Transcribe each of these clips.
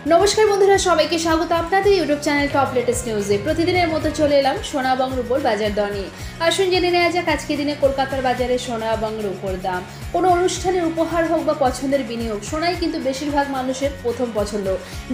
নমস্কার বন্ধুরা, সবাইকে স্বাগত আপনাদের ইউটিউব চ্যানেল টপ লেটেস্ট নিউজে। প্রতিদিনের মতো চলে এলাম সোনা এবং রূপোর বাজার দর নিয়ে। আসুন জেনে নেওয়া যাক আজকে দিনে কলকাতার বাজারে সোনা এবং রূপোর দাম। কোনো অনুষ্ঠানের উপহার হোক বা পছন্দের বিনিয়োগ, সোনাই কিন্তু বেশিরভাগ মানুষের প্রথম পছন্দ।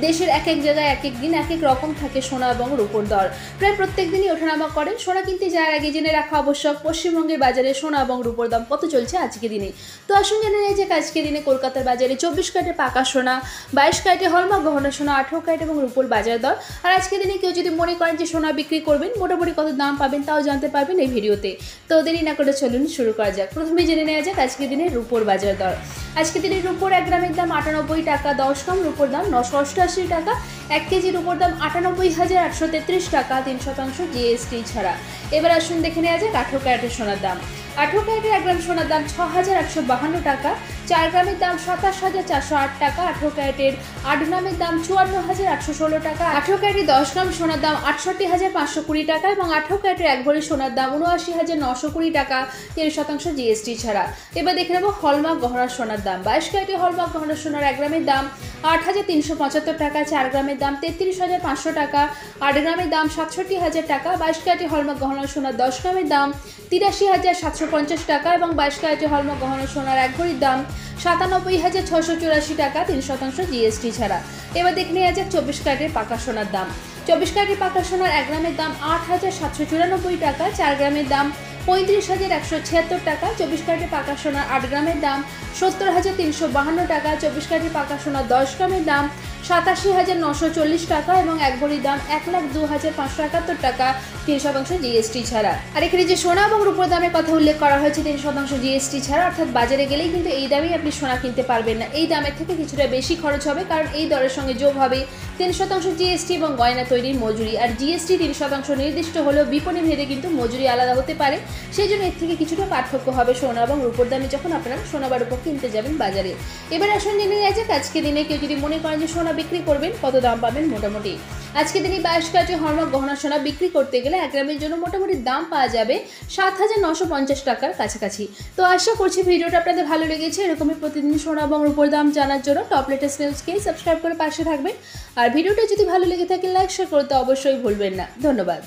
দেশের এক এক জায়গায় এক এক দিন এক এক রকম থাকে সোনা এবং রূপোর দর। প্রায় প্রত্যেক দিনই ওঠানামা করে। সোনা কিনতে যাওয়ার আগে জেনে রাখা আবশ্যক পশ্চিমবঙ্গের বাজারে সোনা এবং রূপোর দাম কত চলছে আজকে দিনে। তো আসুন জেনে নেওয়া যাক আজকে দিনে কলকাতার বাজারে 24 ক্যারেটে পাকা সোনা, 22 ক্যারেটে হলমার্ক গহনা সোনা, 18 ক্যারেট এবং রূপোর বাজার দর। আর আজকে দিনে কেউ যদি মনে করেন যে সোনা বিক্রি করবেন, মোটামুটি কত দাম পাবেন তাও জানতে পারবেন এই ভিডিওতে। তো দেরি না করে চলুন শুরু করা যাক। প্রথমে জেনে নেওয়া যাক আজকে দিনে রূপোর বাজার দর। আজকে দিনে রূপোর 1 গ্রামের দাম 98 টাকা 10 গ্রাম, রূপোর দাম 988 টাকা। 1 কেজি রূপোর দাম 98,833 টাকা, 3% জিএসটি ছাড়া। এবার আসুন দেখে নেওয়া যাক 18 ক্যারেটের সোনার দাম। 18 ক্যারেটের 1 গ্রাম সোনার দাম 6,852 টাকা, 4 গ্রামের দাম 27,408 টাকা, 18 ক্যারেটের 8 গ্রামের দাম 54,816 টাকা, 18 ক্যারেটের 10 গ্রাম সোনার দাম 68,520 টাকা এবং 18 ক্যারেটের 1 ভরি সোনার দাম 79,920 টাকা, 3% জিএসটি ছাড়া। এবার দেখে নেব হলমার্ক গহনা সোনার দাম। 22 ক্যারেটের হলমার্ক গহনা সোনার 1 গ্রামের দাম 8,375 টাকা, 4 গ্রামের দাম 33,500 টাকা, 8 গ্রামের দাম 67,000 টাকা। 22 ক্যারেটের হলমার্ক গহনা সোনার 10 গ্রামের দাম 83,750 টাকা এবং 22 ক্যারেটের হলমার্ক গহনা সোনার 1 ভরির দাম 97,684 টাকা, 3% জিএসটি ছাড়া। এবার দেখে নেওয়া যাক 24 ক্যারেটের পাকা সোনার দাম। 24 ক্যারেটের পাকা সোনার 1 গ্রামের দাম 8,794 টাকা, 4 গ্রামের দাম 35,176 টাকা, 24 ক্যারেটের পাকা সোনার 8 গ্রামের দাম 70,352 টাকা, 24 ক্যারেটের পাকা সোনার 10 গ্রামের দাম 87,940 টাকা এবং 1 ভরির দাম 1,02,571 টাকা, 3% জিএসটি ছাড়া। আর এখানে যে সোনা এবং রূপোর দামের কথা উল্লেখ করা হয়েছে 3% জিএসটি ছাড়া, অর্থাৎ বাজারে গেলেই কিন্তু এই দামেই আপনি সোনা কিনতে পারবেন না। এই দামের থেকে কিছুটা বেশি খরচ হবে, কারণ এই দরের সঙ্গে যোগ হবে 3% জিএসটি এবং গয়না তৈরির মজুরি। আর জিএসটি 3% নির্দিষ্ট হলেও বিপণী ভেদে কিন্তু মজুরি আলাদা হতে পারে, সেই জন্য এর থেকে কিছুটা পার্থক্য হবে সোনা এবং রূপোর দামে যখন আপনারা সোনা বা রূপো কিনতে যাবেন বাজারে। এবার আসুন জেনে নেওয়া যাক আজকে দিনে কেউ যদি মনে করেন যে সোনা বিক্রি করবেন কত দাম পাবেন মোটামুটি। আজকে দিনে 22 ক্যারেটের হলমার্ক গহনা সোনা বিক্রি করতে গেলে 1 গ্রামের জন্য মোটামুটি দাম পাওয়া যাবে 7,950 টাকার কাছাকাছি। তো আশা করছি ভিডিওটা আপনাদের ভালো লেগেছে। এরকমই প্রতিদিন সোনা এবং রূপোর দাম জানার জন্য টপ লেটেস্ট নিউজকে সাবস্ক্রাইব করে পাশে থাকবেন। আর ভিডিওটা যদি ভালো লেগে থাকে লাইক শেয়ার করতে অবশ্যই ভুলবেন না। ধন্যবাদ।